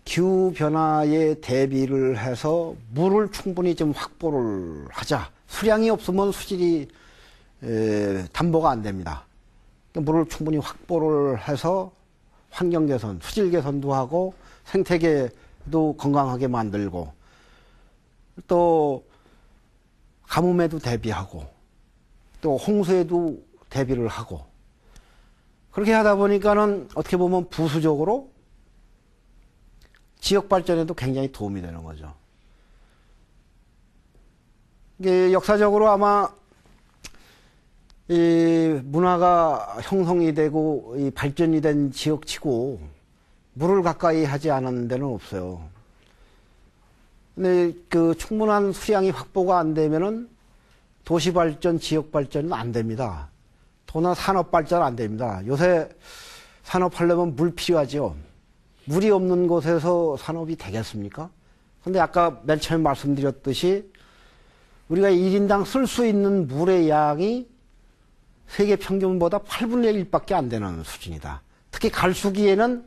기후 변화에 대비를 해서 물을 충분히 좀 확보를 하자. 수량이 없으면 수질이 담보가 안 됩니다. 물을 충분히 확보를 해서 환경 개선, 수질 개선도 하고 생태계도 건강하게 만들고 또 가뭄에도 대비하고 또 홍수에도 대비를 하고 그렇게 하다 보니까는 어떻게 보면 부수적으로 지역 발전에도 굉장히 도움이 되는 거죠. 이게 역사적으로 아마 이 문화가 형성이 되고 이 발전이 된 지역치고 물을 가까이 하지 않은 데는 없어요. 근데 그 충분한 수량이 확보가 안 되면은 도시 발전, 지역 발전은 안 됩니다. 도나 산업 발전 안 됩니다. 요새 산업하려면 물 필요하죠. 물이 없는 곳에서 산업이 되겠습니까? 근데 아까 맨 처음에 말씀드렸듯이 우리가 1인당 쓸 수 있는 물의 양이 세계 평균보다 8분의 1밖에 안 되는 수준이다. 특히 갈수기에는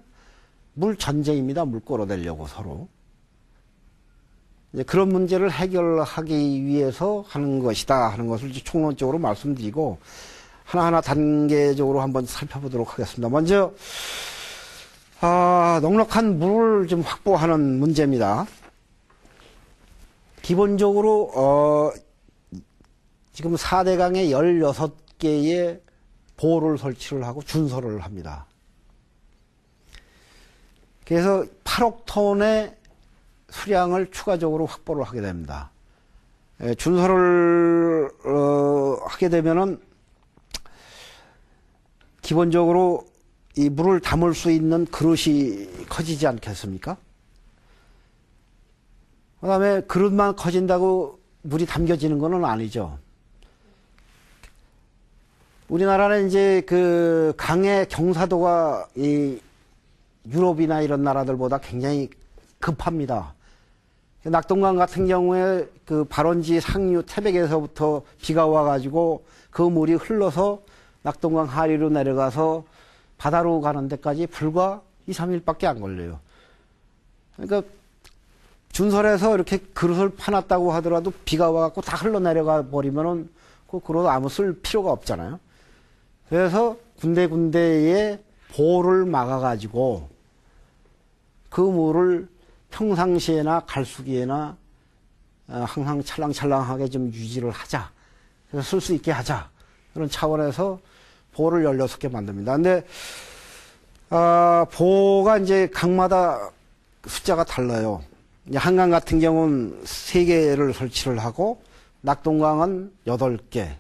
물 전쟁입니다. 물 끌어내려고 서로. 이제 그런 문제를 해결하기 위해서 하는 것이다 하는 것을 총론적으로 말씀드리고 하나하나 단계적으로 한번 살펴보도록 하겠습니다. 먼저 넉넉한 물을 좀 확보하는 문제입니다. 기본적으로 지금 4대강에 16개의 보호를 설치를 하고 준설을 합니다. 그래서 8억 톤의 수량을 추가적으로 확보를 하게 됩니다. 준설을 하게 되면은 기본적으로 이 물을 담을 수 있는 그릇이 커지지 않겠습니까? 그 다음에 그릇만 커진다고 물이 담겨지는 것은 아니죠. 우리나라는 이제 그 강의 경사도가 이 유럽이나 이런 나라들보다 굉장히 급합니다. 낙동강 같은 경우에 그 발원지 상류 태백에서부터 비가 와가지고 그 물이 흘러서 낙동강 하류로 내려가서 바다로 가는 데까지 불과 2, 3일밖에 안 걸려요. 그러니까 준설에서 이렇게 그릇을 파놨다고 하더라도 비가 와갖고 다 흘러내려가 버리면은 그 그릇 아무 쓸 필요가 없잖아요. 그래서 군데군데에 보를 막아가지고 그 물을 평상시에나 갈수기에나 항상 찰랑찰랑하게 좀 유지를 하자. 그래서 쓸 수 있게 하자. 그런 차원에서 보를 16개 만듭니다. 근데, 보가 이제 강마다 숫자가 달라요. 한강 같은 경우는 3개를 설치를 하고, 낙동강은 8개,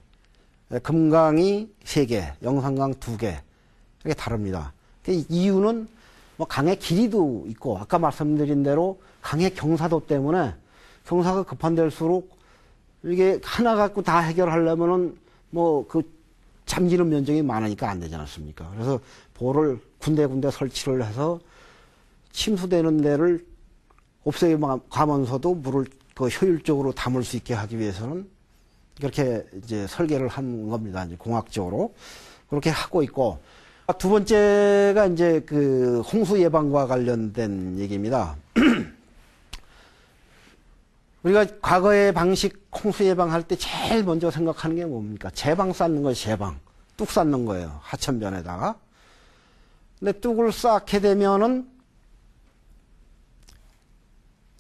금강이 3개, 영산강 2개. 이게 다릅니다. 이유는 뭐 강의 길이도 있고, 아까 말씀드린 대로 강의 경사도 때문에 경사가 급한 데일수록 이게 하나 갖고 다 해결하려면은 뭐 그 잠기는 면적이 많으니까 안 되지 않습니까? 그래서 보를 군데군데 설치를 해서 침수되는 데를 없애가면서도 물을 그 효율적으로 담을 수 있게 하기 위해서는 그렇게 이제 설계를 한 겁니다. 이제 공학적으로. 그렇게 하고 있고. 두 번째가 이제 그 홍수 예방과 관련된 얘기입니다. 우리가 과거의 방식 홍수 예방할 때 제일 먼저 생각하는 게 뭡니까? 제방 쌓는 거예요, 제방. 뚝 쌓는 거예요, 하천변에다가. 근데 뚝을 쌓게 되면은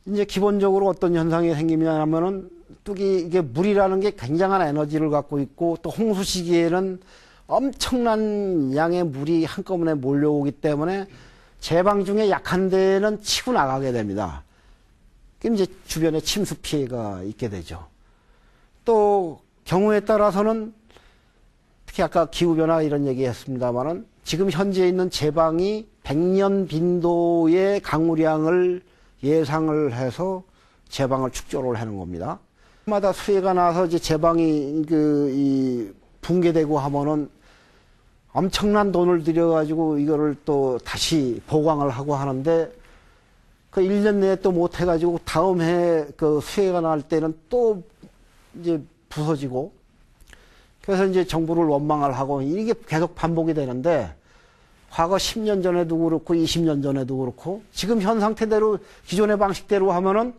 이제 기본적으로 어떤 현상이 생기냐면은 뚝이 이게 물이라는 게 굉장한 에너지를 갖고 있고 또 홍수 시기에는 엄청난 양의 물이 한꺼번에 몰려오기 때문에 제방 중에 약한 데는 치고 나가게 됩니다. 그럼 이제 주변에 침수 피해가 있게 되죠. 또 경우에 따라서는 특히 아까 기후변화 이런 얘기 했습니다만은 지금 현재 있는 제방이 100년 빈도의 강우량을 예상을 해서 제방을 축조를 하는 겁니다. 마다 수해가 나서 이제 제방이 붕괴되고 하면은 엄청난 돈을 들여가지고 이거를 또 다시 보강을 하고 하는데 그 1년 내에 또 못해가지고 다음 해 그 수해가 날 때는 또 이제 부서지고 그래서 이제 정부를 원망을 하고 이게 계속 반복이 되는데 과거 10년 전에도 그렇고 20년 전에도 그렇고 지금 현 상태대로 기존의 방식대로 하면은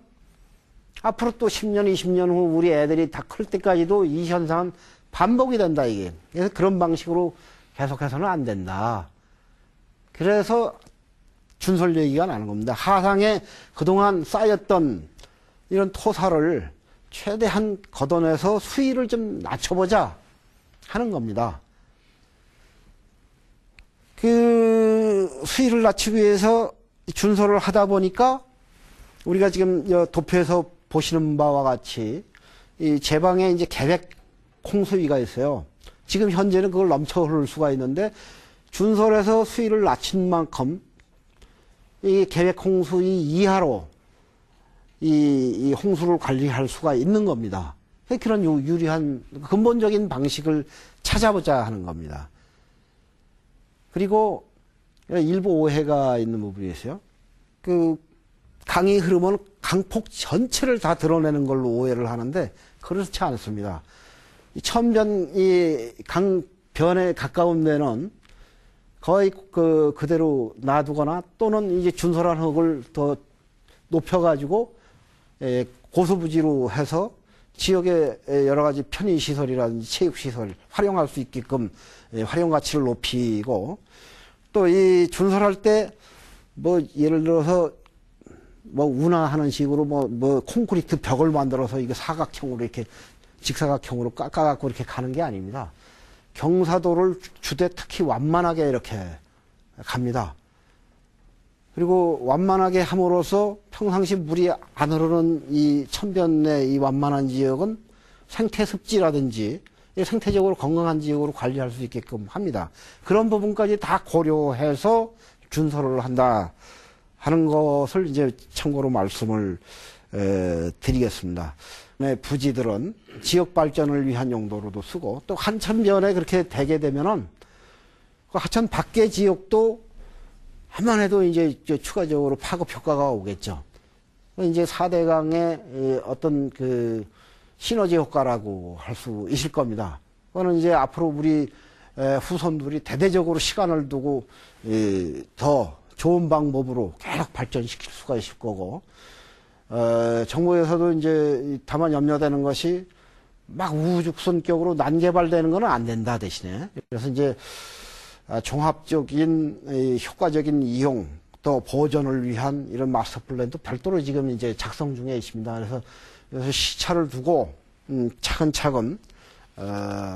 앞으로 또 10년, 20년 후 우리 애들이 다 클 때까지도 이 현상은 반복이 된다, 이게. 그래서 그런 방식으로 계속해서는 안 된다. 그래서 준설 얘기가 나는 겁니다. 하상에 그동안 쌓였던 이런 토사를 최대한 걷어내서 수위를 좀 낮춰보자 하는 겁니다. 그 수위를 낮추기 위해서 준설을 하다 보니까 우리가 지금 도표에서 보시는 바와 같이 이 제방에 이제 계획 홍수위가 있어요. 지금 현재는 그걸 넘쳐 흐를 수가 있는데 준설에서 수위를 낮춘 만큼 이 계획 홍수위 이하로 이 홍수를 관리할 수가 있는 겁니다. 그런 유리한 근본적인 방식을 찾아보자 하는 겁니다. 그리고 일부 오해가 있는 부분이 있어요. 그 강의 흐름은 강폭 전체를 다 드러내는 걸로 오해를 하는데 그렇지 않습니다. 천변 이 강변에 가까운 데는 거의 그대로 놔두거나 또는 이제 준설한 흙을 더 높여가지고 고수부지로 해서 지역의 여러 가지 편의시설이라든지 체육시설 활용할 수 있게끔 활용 가치를 높이고 또 이 준설할 때 뭐 예를 들어서 뭐 운하하는 식으로 뭐 콘크리트 벽을 만들어서 이게 사각형으로 이렇게 직사각형으로 깎아갖고 이렇게 가는 게 아닙니다. 경사도를 주되 특히 완만하게 이렇게 갑니다. 그리고 완만하게 함으로써 평상시 물이 안 흐르는 이 천변의 이 완만한 지역은 생태 습지라든지 생태적으로 건강한 지역으로 관리할 수 있게끔 합니다. 그런 부분까지 다 고려해서 준설을 한다 하는 것을 이제 참고로 말씀을 드리겠습니다. 부지들은 지역 발전을 위한 용도로도 쓰고 또 하천변에 그렇게 되게 되면은 그 하천 밖의 지역도 한만 해도 이제 추가적으로 파급 효과가 오겠죠. 이제 4대강의 어떤 그 시너지 효과라고 할 수 있을 겁니다. 그거는 이제 앞으로 우리 후손들이 대대적으로 시간을 두고 더 좋은 방법으로 계속 발전시킬 수가 있을 거고, 정부에서도 이제 다만 염려되는 것이 막 우후죽순격으로 난개발되는 건 안 된다 대신에. 그래서 이제 종합적인 효과적인 이용 또 보존을 위한 이런 마스터 플랜도 별도로 지금 이제 작성 중에 있습니다. 그래서 시차를 두고 차근차근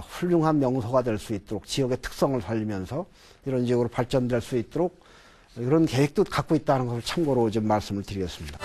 훌륭한 명소가 될 수 있도록 지역의 특성을 살리면서 이런 지역으로 발전될 수 있도록 그런 계획도 갖고 있다는 것을 참고로 좀 말씀을 드리겠습니다.